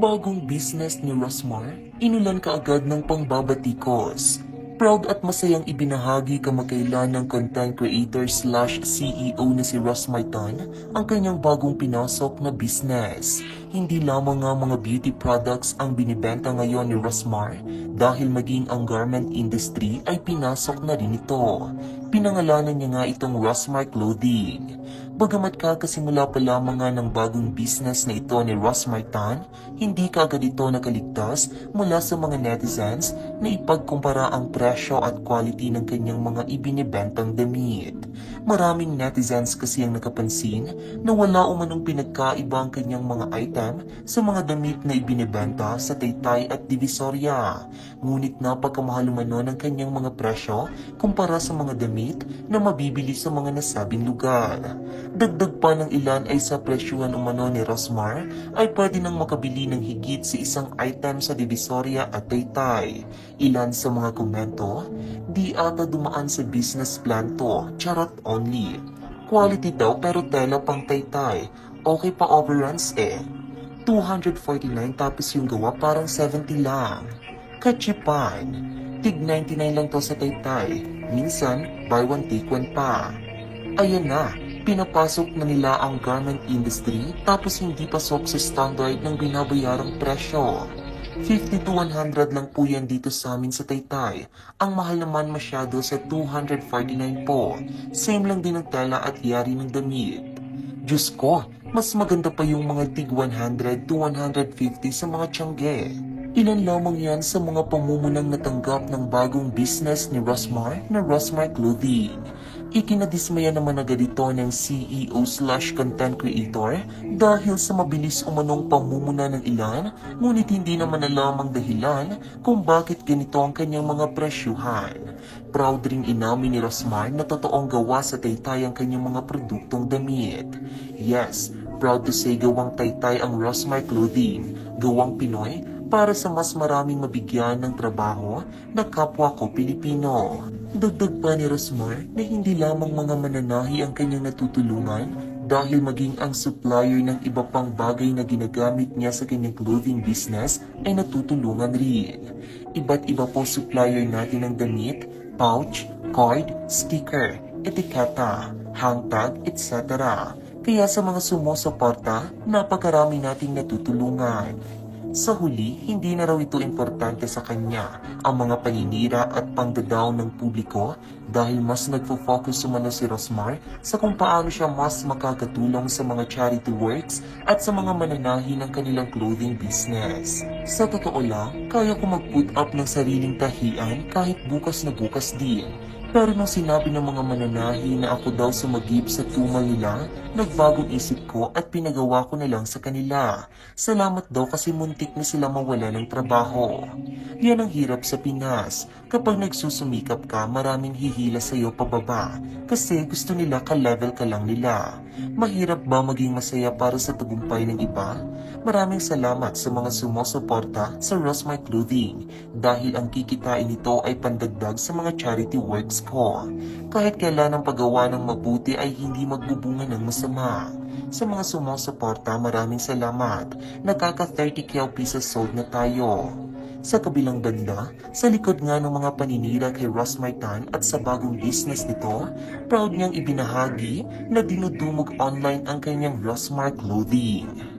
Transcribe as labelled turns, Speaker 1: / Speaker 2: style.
Speaker 1: Bagong business ni Rosmar, inulan kaagad ng pangbabatikos. Proud at masayang ibinahagi kamakailan ng content creator slash CEO na si Rosmar Tan ang kanyang bagong pinasok na business. Hindi lamang nga mga beauty products ang binibenta ngayon ni Rosmar dahil maging ang garment industry ay pinasok na rin ito. Pinangalanan niya nga itong Rosmar Clothing. Bagamat kakasimula pa lamang nga ng bagong business na ito ni Rosmar Tan, hindi kaagad ito nakaligtas mula sa mga netizens na ipagkumpara ang presyo at quality ng kanyang mga ibinibentang damit. Maraming netizens kasi ang nakapansin na wala umanong pinagkaiba ang kanyang mga item sa mga damit na ibinibenta sa Taytay at Divisoria. Ngunit napakamahal umano ng kanyang mga presyo kumpara sa mga damit na mabibili sa mga nasabing lugar. Dagdag pa ng ilan ay sa presyuhan umano ni Rosmar ay pwede nang makabili ng higit sa isang item sa Divisoria at Taytay. Ilan sa mga komento, di ata dumaan sa business plan to, charot only. Quality daw pero tela pang Taytay, okay pa overruns eh. 249 tapos yung gawa parang 70 lang. Kachipan, tig 99 lang to sa Taytay, minsan buy one take one pa. Ayan na, pinapasok na nila ang garment industry tapos hindi pasok sa standard ng binabayarang presyo. 50 to 100 lang po yan dito sa amin sa Taytay. Ang mahal naman masyado sa 249 po. Same lang din ang tela at yari ng damit. Diyos ko, mas maganda pa yung mga tig 100 to 150 sa mga tiyangge. Ilan lamang yan sa mga pamumunang natanggap ng bagong business ni Rosmar na Rosmar Clothing. Ikinadismaya naman agad ito ng CEO slash content creator dahil sa mabilis umanong pamumuna ng ilan, ngunit hindi naman alam ang dahilan kung bakit ganito ang kanyang mga presyuhan. Proud ring inamin ni Rosmar na totoong gawa sa Taytay ang kanyang mga produktong damit. Yes, proud to say gawang Taytay ang Rosmar Clothing, gawang Pinoy para sa mas maraming mabigyan ng trabaho na kapwa ko Pilipino. Dagdag pa ni Rosmar na hindi lamang mga mananahi ang kanyang natutulungan dahil maging ang supplier ng iba pang bagay na ginagamit niya sa kanyang clothing business ay natutulungan rin. Iba't iba po supplier natin ng damit, pouch, card, sticker, etiketa, hangtag, etc. Kaya sa mga sumusuporta, napakarami nating natutulungan. Sa huli, hindi na raw ito importante sa kanya ang mga paninira at pangdadown ng publiko dahil mas nagfo-focus umano si Rosmar sa kung paano siya mas makakatulong sa mga charity works at sa mga mananahi ng kanilang clothing business. Sa totoo lang, kaya ko mag-put up ng sariling tahian kahit bukas na bukas din. Pero nung sinabi ng mga mananahi na ako daw sumagip sa tumal nila, nagbagong isip ko at pinagawa ko na lang sa kanila. Salamat daw kasi muntik na sila mawala ng trabaho. Yan ang hirap sa Pinas. Kapag nagsusumikap ka, maraming hihila sa'yo pababa kasi gusto nila ka-level ka lang nila. Mahirap ba maging masaya para sa tagumpay ng iba? Maraming salamat sa mga sumusuporta sa Rosmar Clothing dahil ang kikitain nito ay pandagdag sa mga charity works ko. Kahit kailan ang paggawa ng mabuti ay hindi magbubunga ng masama. Sa mga sumusuporta, maraming salamat. Nakaka 30k pieces sold na tayo. Sa kabilang banda, sa likod nga ng mga paninira kay Rosmar Tan at sa bagong business nito, proud niyang ibinahagi na dinudumog online ang kanyang Rosmar Clothing.